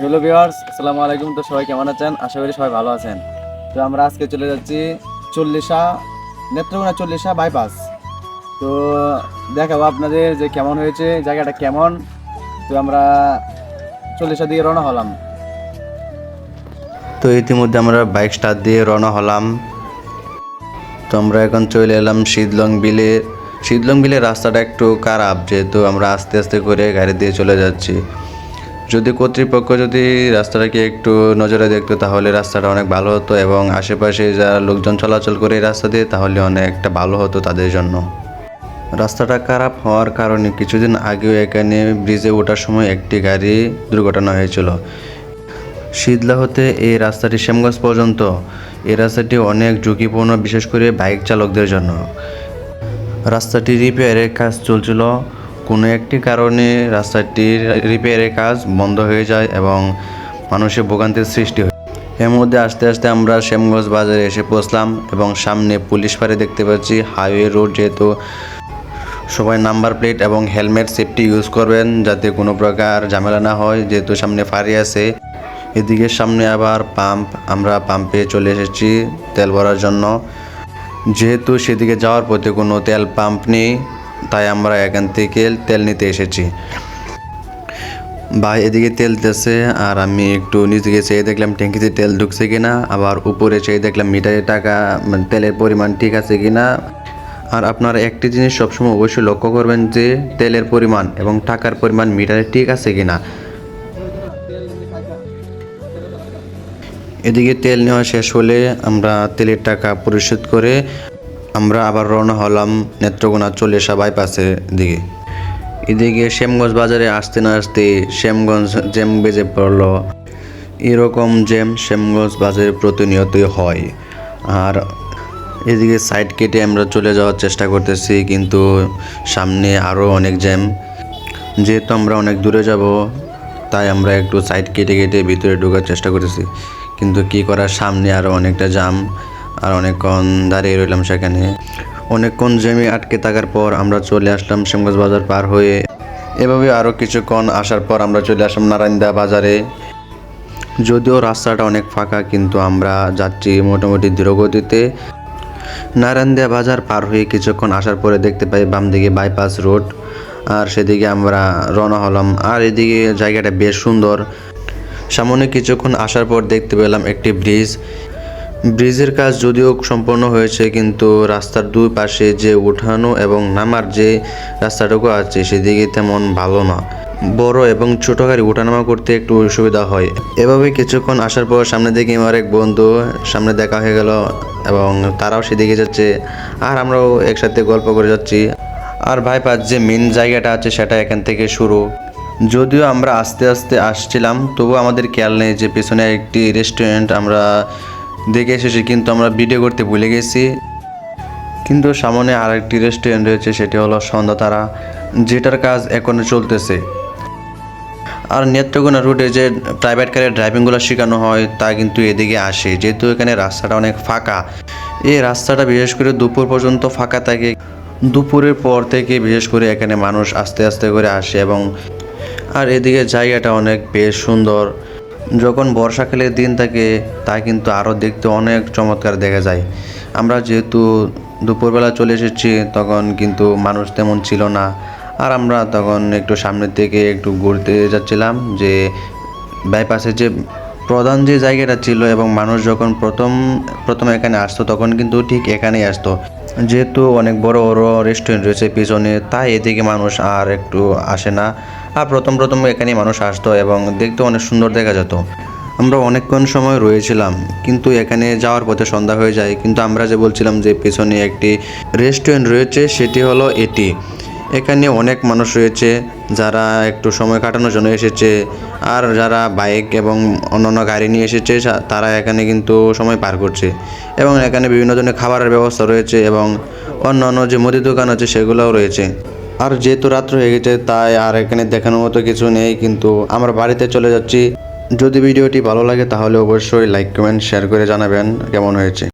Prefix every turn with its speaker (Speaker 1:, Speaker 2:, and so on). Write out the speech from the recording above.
Speaker 1: Hello viewers, আসসালামু আলাইকুম। তো সবাই কেমন আছেন? আশা করি সবাই ভালো আছেন। তো আমরা আজকে চলে যাচ্ছি চল্লিশা, নেত্রকোনা চল্লিশা বাইপাস। তো দেখাবো আপনাদের যে কেমন হয়েছে, জায়গাটা কেমন। তো আমরা চল্লিশা দিয়ে রওনা হলাম।
Speaker 2: তো ইতিমধ্যে আমরা বাইক স্টার্ট দিয়ে রওনা হলাম। তো আমরা এখন চলে এলাম শীতলং বিলে। শীতলং বিলের রাস্তাটা একটু খারাপ, যেহেতু আমরা আস্তে আস্তে করে গাড়ি দিয়ে চলে যাচ্ছি। যদি কর্তৃপক্ষ যদি রাস্তাটাকে একটু নজরে দেখতো তাহলে রাস্তাটা অনেক ভালো হতো, এবং আশেপাশে যারা লোকজন চলাচল করে এই রাস্তা দিয়ে তাহলে অনেকটা ভালো হতো তাদের জন্য। রাস্তাটা খারাপ হওয়ার কারণে কিছুদিন আগেও এখানে ব্রিজে ওঠার সময় একটি গাড়ি দুর্ঘটনা হয়েছিল। শীতলা হতে এই রাস্তাটি শ্যামগঞ্জ পর্যন্ত, এই রাস্তাটি অনেক ঝুঁকিপূর্ণ, বিশেষ করে বাইক চালকদের জন্য। রাস্তাটি রিপেয়ারের কাজ চলছিল, কোনো একটি কারণে রাস্তাটির রিপেয়ারের কাজ বন্ধ হয়ে যায় এবং মানুষের ভোগান্তির সৃষ্টি হয়। এর মধ্যে আস্তে আস্তে আমরা শ্যামগঞ্জ বাজারে এসে পৌঁছলাম এবং সামনে পুলিশ ফাঁড়ি দেখতে পাচ্ছি। হাইওয়ে রোড যেহেতু, সবাই নাম্বার প্লেট এবং হেলমেট সেফটি ইউজ করবেন যাতে কোনো প্রকার ঝামেলা না হয়, যেহেতু সামনে ফাঁড়ি আছে। এদিকে সামনে আবার পাম্প, আমরা পাম্পে চলে এসেছি তেল ভরার জন্য। যেহেতু সেদিকে যাওয়ার পথে কোনো তেল পাম্প নেই, তাই আমরা এখান থেকে তেল নিতে এসেছি। ভাই এদিকে তেল দিতেছে আর আমি একটু নিচে চেয়ে দেখলাম ট্যাঙ্কিতে তেল ঢুকছে কিনা, আবার উপরে চেয়ে দেখলাম মিটারে টাকা, তেলের পরিমাণ ঠিক আছে কিনা। আর আপনারা একটি জিনিস সবসময় অবশ্যই লক্ষ্য করবেন যে তেলের পরিমাণ এবং টাকার পরিমাণ মিটারে ঠিক আছে কিনা। এদিকে তেল নেওয়া শেষ হলে আমরা তেলের টাকা পরিশোধ করে আমরা আবার রওনা হলাম নেত্রকোনা চল্লিশা বাইপাসের দিকে। এদিকে শ্যামগঞ্জ বাজারে আসতে না আসতে শ্যামগঞ্জ জ্যাম বেজে পড়ল। এরকম জ্যাম শ্যামগঞ্জ বাজারে প্রতিনিয়তই হয়। আর এদিকে সাইড কেটে আমরা চলে যাওয়ার চেষ্টা করতেছি, কিন্তু সামনে আরও অনেক জ্যাম। যেহেতু আমরা অনেক দূরে যাব, তাই আমরা একটু সাইড কেটে কেটে ভিতরে ঢোকার চেষ্টা করতেছি, কিন্তু কি করার, সামনে আরও অনেকটা জ্যাম। আর অনেকক্ষণ দাঁড়িয়ে রইলাম সেখানে। অনেকক্ষণ জ্যামে আটকে থাকার পর আমরা চলে আসলাম শ্যামগঞ্জ বাজার পার হয়ে। এভাবে আরও কিছুক্ষণ আসার পর আমরা চলে আসলাম নারায়ণদা বাজারে। যদিও রাস্তাটা অনেক ফাঁকা, কিন্তু আমরা যাচ্ছি মোটামুটি ধীরগতিতে। নারায়ণদা বাজার পার হয়ে কিছুক্ষণ আসার পরে দেখতে পাই বাম দিকে বাইপাস রোড, আর সেদিকে আমরা রওনা হলাম। আর এদিকে জায়গাটা বেশ সুন্দর। সামনে কিছুক্ষণ আসার পর দেখতে পেলাম একটি ব্রিজ। ব্রিজের কাজ যদিও সম্পূর্ণ হয়েছে, কিন্তু রাস্তার দুই পাশে যে উঠানো এবং নামার যে রাস্তাটুকু আছে সেদিকে তেমন ভালো না। বড় এবং ছোট গাড়ি ওঠানামা করতে একটু অসুবিধা হয়। এভাবে কিছুক্ষণ আসার পর সামনে দিকে আমার এক বন্ধু সামনে দেখা হয়ে গেল এবং তারাও সেদিকে যাচ্ছে, আর আমরাও একসাথে গল্প করে যাচ্ছি। আর বাইপাস যে মেন জায়গাটা আছে সেটা এখান থেকে শুরু। যদিও আমরা আস্তে আস্তে আসছিলাম, তবুও আমাদের খেয়াল নেই যে পেছনে একটি রেস্টুরেন্ট আমরা দেখে এসেছি, কিন্তু আমরা ভিডিও করতে ভুলে গেছি। কিন্তু সামনে আর একটি রেস্টুরেন্ট রয়েছে, সেটি হলো সন্ধ্যাতারা, যেটার কাজ এখনো চলতেছে। আর নেত্রকোনা রুটে যে প্রাইভেট কারের ড্রাইভিংগুলো শেখানো হয় তা কিন্তু এদিকে আসে, যেহেতু এখানে রাস্তাটা অনেক ফাঁকা। এই রাস্তাটা বিশেষ করে দুপুর পর্যন্ত ফাঁকা থাকে। দুপুরের পর থেকে বিশেষ করে এখানে মানুষ আস্তে আস্তে করে আসে। এবং আর এদিকে জায়গাটা অনেক বেশ সুন্দর। যখন বর্ষাকালের দিন থাকে তা কিন্তু আরও দেখতে অনেক চমৎকার দেখা যায়। আমরা যেহেতু দুপুরবেলা চলে এসেছি, তখন কিন্তু মানুষ তেমন ছিল না। আর আমরা তখন একটু সামনের থেকে একটু ঘুরতে যাচ্ছিলাম, যে বাইপাসে যে প্রধান যে জায়গাটা ছিল, এবং মানুষ যখন প্রথম এখানে আসতো তখন কিন্তু ঠিক এখানেই আসতো। যেহেতু অনেক বড় বড় রেস্টুরেন্ট রয়েছে পিছনে, তাই এদিকে মানুষ আর একটু আসে না। আর প্রথম এখানে মানুষ আসতো এবং দেখতে অনেক সুন্দর দেখা যেত। আমরা অনেকক্ষণ সময় রয়েছিলাম, কিন্তু এখানে যাওয়ার পথে সন্ধ্যা হয়ে যায়। কিন্তু আমরা যে বলছিলাম যে পেছনে একটি রেস্টুরেন্ট রয়েছে, সেটি হলো এটি। এখানে অনেক মানুষ রয়েছে যারা একটু সময় কাটানোর জন্য এসেছে, আর যারা বাইক এবং অন্যান্য গাড়ি নিয়ে এসেছে তারা এখানে কিন্তু সময় পার করছে। এবং এখানে বিভিন্ন ধরনের খাবারের ব্যবস্থা রয়েছে এবং অন্যান্য যে মুদি দোকান আছে সেগুলোও রয়েছে। আর যেহেতু রাত্র হয়ে গেছে, তাই আর এখানে দেখানোর মতো কিছু নেই, কিন্তু আমরা বাড়িতে চলে যাচ্ছি। যদি ভিডিওটি ভালো লাগে তাহলে অবশ্যই লাইক কমেন্ট শেয়ার করে জানাবেন কেমন হয়েছে।